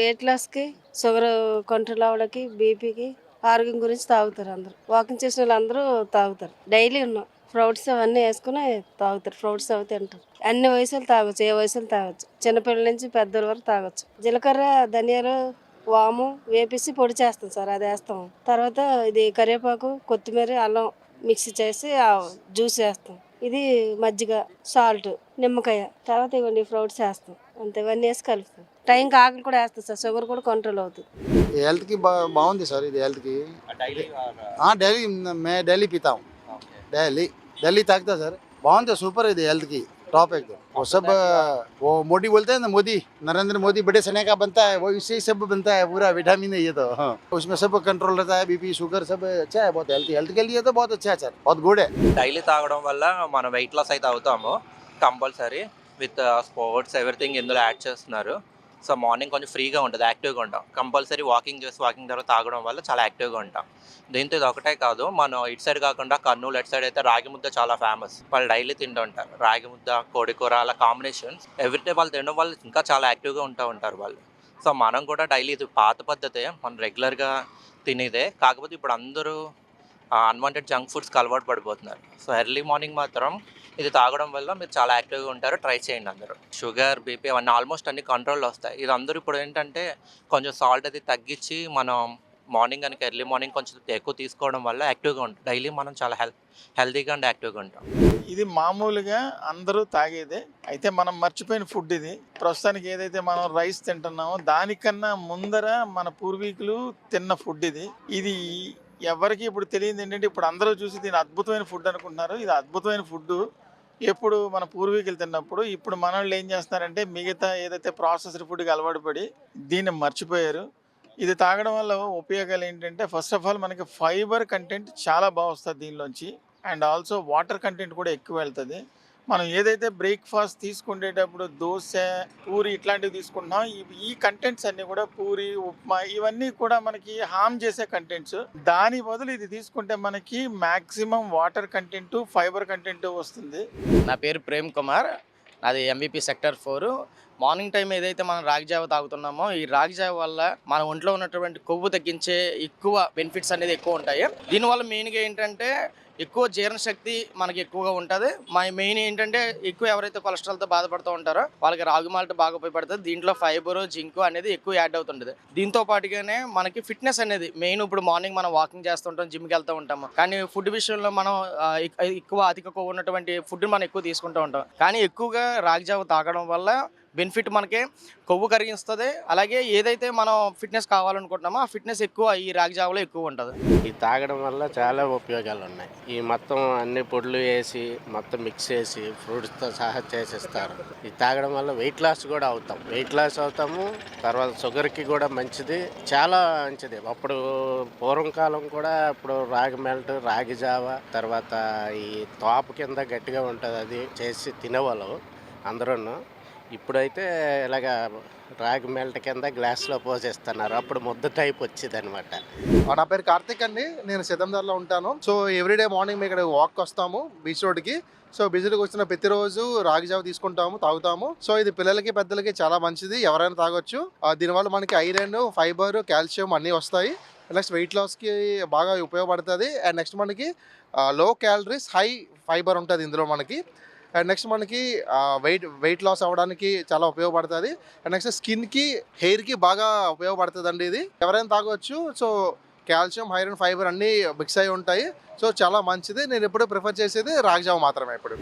Wait లాస్కి, sugar control అవ్వడానికి, బీపీకి, ఆరోగ్యం గురించి తాగుతారు అందరూ. వాకింగ్ చేసిన వాళ్ళందరూ తాగుతారు. డైలీ ఉన్నాం ఫ్రూట్స్ అవన్నీ వేసుకుని తాగుతారు. ఫ్రూట్స్ అవి తింటారు. అన్ని వయసులు తాగొచ్చు, ఏ వయసులు తాగొచ్చు. చిన్నపిల్లల నుంచి పెద్దల వరకు తాగొచ్చు. జీలకర్ర, ధనియాలు, వాము వేపేసి పొడి చేస్తాం సార్, అది వేస్తాం. తర్వాత ఇది కరివేపాకు, కొత్తిమీర, అల్లం మిక్సీ చేసి జ్యూస్ వేస్తాం. ఇది మజ్జిగ, సాల్ట్, నిమ్మకాయ, తర్వాత ఇవన్నీ ఫ్రూట్స్ వేస్తాం. అంతే, ఇవన్నీ వేసి కలుపుతాం. టైంకి ఆకులు కూడా వేస్తాం సార్, షుగర్ కూడా కంట్రోల్ అవుతుంది. हेल्थ की बाउंड है सर, ये हेल्थ की। డైలీ हाँ डेली, मैं डेली पीता हूँ। डेली डेली ताकता सर, बाउंड है, सुपर है हेल्थ की, टॉप एकदम। वो सब वो मोदी बोलते हैं ना, मोदी नरेंद्र मोदी बड़े सने का बनता है, वो इससे ही सब बनता है, पूरा विटामिन है ये तो। हाँ, उसमें सब कंट्रोल रहता है, बीपी शुगर सब अच्छा है, बहुत हेल्थ के लिए तो बहुत अच्छा है सर, बहुत गुड है। డైలీ తాగడం వల్ల మనం వెయిట్ లాస్ అయితే అవుతాము కంపల్సరీ. విత్ స్పోర్ట్స్ ఎవ్రీథింగ్ ఇందులో యాడ్ చేస్తున్నారు. సో మార్నింగ్ కొంచెం ఫ్రీగా ఉంటుంది, యాక్టివ్గా ఉంటాం. కంపల్సరీ వాకింగ్ తర్వాత తాగడం వల్ల చాలా యాక్టివ్గా ఉంటాం. దీంతో ఇది ఒకటే కాదు, మనం ఇటు సైడ్ కాకుండా కర్నూలు అటు సైడ్ అయితే రాగి ముద్ద చాలా ఫేమస్. వాళ్ళు డైలీ తింటూ ఉంటారు రాగి ముద్ద, కోడికూర, అలా కాంబినేషన్స్ ఎవ్రీడే వాళ్ళు తినడం వల్ల ఇంకా చాలా యాక్టివ్గా ఉంటారు వాళ్ళు. సో మనం కూడా డైలీ, ఇది పాత పద్ధతే, మనం రెగ్యులర్గా తినేదే. కాకపోతే ఇప్పుడు అందరూ అన్వాంటెడ్ జంక్ ఫుడ్స్కి అలవాటు పడిపోతున్నారు. సో ఎర్లీ మార్నింగ్ మాత్రం ఇది తాగడం వల్ల మీరు చాలా యాక్టివ్గా ఉంటారు. ట్రై చేయండి అందరూ. షుగర్, బీపీ అవన్నీ ఆల్మోస్ట్ అన్ని కంట్రోల్లో వస్తాయి. ఇది అందరూ ఇప్పుడు ఏంటంటే కొంచెం సాల్ట్ అది తగ్గించి మనం మార్నింగ్ కనుక ఎర్లీ మార్నింగ్ కొంచెం ఎక్కువ తీసుకోవడం వల్ల యాక్టివ్గా ఉంటాం. డైలీ మనం చాలా హెల్తీగా అండ్ యాక్టివ్గా ఉంటాం. ఇది మామూలుగా అందరూ తాగేదే, అయితే మనం మర్చిపోయిన ఫుడ్ ఇది. ప్రస్తుతానికి ఏదైతే మనం రైస్ తింటున్నామో దానికన్నా ముందర మన పూర్వీకులు తిన్న ఫుడ్ ఇది. ఇది ఎవరికి ఇప్పుడు తెలియదు ఏంటంటే, ఇప్పుడు అందరూ చూసి దీని అద్భుతమైన ఫుడ్ అనుకుంటున్నారు. ఇది అద్భుతమైన ఫుడ్ ఎప్పుడు మన పూర్వీకులు తిన్నప్పుడు. ఇప్పుడు మన వాళ్ళు ఏం చేస్తున్నారంటే మిగతా ఏదైతే ప్రాసెస్డ్ ఫుడ్కి అలవాటు పడి దీన్ని మర్చిపోయారు. ఇది తాగడం వల్ల ఉపయోగాలు ఏంటంటే, ఫస్ట్ ఆఫ్ ఆల్ మనకి ఫైబర్ కంటెంట్ చాలా బాగా వస్తుంది దీనిలోంచి, అండ్ ఆల్సో వాటర్ కంటెంట్ కూడా ఎక్కువ వెళ్తుంది. మనం ఏదైతే బ్రేక్ఫాస్ట్ తీసుకునేటప్పుడు దోశ, పూరి ఇట్లాంటివి తీసుకుంటున్నాం, ఈ కంటెంట్స్ అన్నీ కూడా పూరి, ఉప్మా ఇవన్నీ కూడా మనకి హార్మ్ చేసే కంటెంట్స్. దాని బదులు ఇది తీసుకుంటే మనకి maximum water content, fibre content వస్తుంది. నా పేరు ప్రేమ్ కుమార్, నాది ఎంబీపీ సెక్టర్ 4. మార్నింగ్ టైం ఏదైతే మనం రాగి జావ తాగుతున్నామో, ఈ రాగి జావ వల్ల మన ఒంట్లో ఉన్నటువంటి కొవ్వు తగ్గించే ఎక్కువ బెనిఫిట్స్ అనేది ఎక్కువ ఉంటాయి. దీనివల్ల మెయిన్గా ఏంటంటే ఎక్కువ జీర్ణశక్తి మనకి ఎక్కువగా ఉంటుంది. మెయిన్ ఏంటంటే ఎక్కువ ఎవరైతే కొలెస్ట్రాల్తో బాధపడుతూ ఉంటారో వాళ్ళకి రాగి మాల్ట్ బాగా ఉపయోగపడుతుంది. దీంట్లో ఫైబర్, జింక్ అనేది ఎక్కువ యాడ్ అవుతుంటుంది. దీంతో పాటుగానే మనకి ఫిట్నెస్ అనేది మెయిన్. ఇప్పుడు మార్నింగ్ మనం వాకింగ్ చేస్తుంటాం, జిమ్కి వెళ్తూ ఉంటాము, కానీ ఫుడ్ విషయంలో మనం అధిక కొవ్వు ఉన్నటువంటి ఫుడ్ మనం ఎక్కువ తీసుకుంటూ ఉంటాం. కానీ ఎక్కువగా రాగి జావ తాగడం వల్ల బెనిఫిట్ మనకి కొవ్వు కరిగిస్తుంది. అలాగే ఏదైతే మనం ఫిట్నెస్ కావాలనుకుంటున్నామో ఆ ఫిట్నెస్ ఎక్కువ ఈ రాగి జావలో ఎక్కువ ఉంటుంది. ఇది తాగడం వల్ల చాలా ఉపయోగాలు ఉన్నాయి. ఈ మొత్తం అన్ని పొడులు వేసి మొత్తం మిక్స్ చేసి ఫ్రూట్స్తో సహా చేసిస్తారు. ఇది తాగడం వల్ల వెయిట్ లాస్ కూడా అవుతాం. వెయిట్ లాస్ అవుతాము. తర్వాత షుగర్కి కూడా మంచిది, చాలా మంచిది. అప్పుడు పూర్వం కాలం కూడా ఇప్పుడు రాగి మెల్ట్, రాగి జావ, తర్వాత ఈ తోపు కింద గట్టిగా ఉంటుంది, అది చేసి తినేవాళ్ళు అందరూ. ఇప్పుడైతే ఇలాగ రాగి మెల్ట్ కింద గ్లాస్లో పోసేస్తున్నారు, అప్పుడు ముద్ద టైప్ వచ్చింది అనమాట. నా పేరు కార్తిక్ అండి, నేను సితందర్లో ఉంటాను. సో ఎవ్రీడే మార్నింగ్ మేము ఇక్కడ వాక్ వస్తాము బీచ్ రోడ్కి. సో బీచ్లోకి వచ్చిన ప్రతిరోజు రాగి జావ తీసుకుంటాము, తాగుతాము. సో ఇది పిల్లలకి పెద్దలకి చాలా మంచిది, ఎవరైనా తాగొచ్చు. దీనివల్ల మనకి ఐరన్, ఫైబర్, కాల్షియం అన్నీ వస్తాయి. నెక్స్ట్ వెయిట్ లాస్కి బాగా ఉపయోగపడుతుంది. అండ్ నెక్స్ట్ మనకి లో క్యాలరీస్, హై ఫైబర్ ఉంటుంది ఇందులో మనకి. అండ్ నెక్స్ట్ మనకి వెయిట్ లాస్ అవ్వడానికి చాలా ఉపయోగపడుతుంది. అండ్ నెక్స్ట్ స్కిన్కి, హెయిర్కి బాగా ఉపయోగపడుతుంది అండి ఇది. ఎవరైనా తాగొచ్చు. సో కాల్షియం, ఐరన్, ఫైబర్ అన్నీ మిక్స్ అయి ఉంటాయి. సో చాలా మంచిది. నేను ఎప్పుడు ప్రిఫర్ చేసేది రాగి జావ మాత్రమే ఎప్పుడు.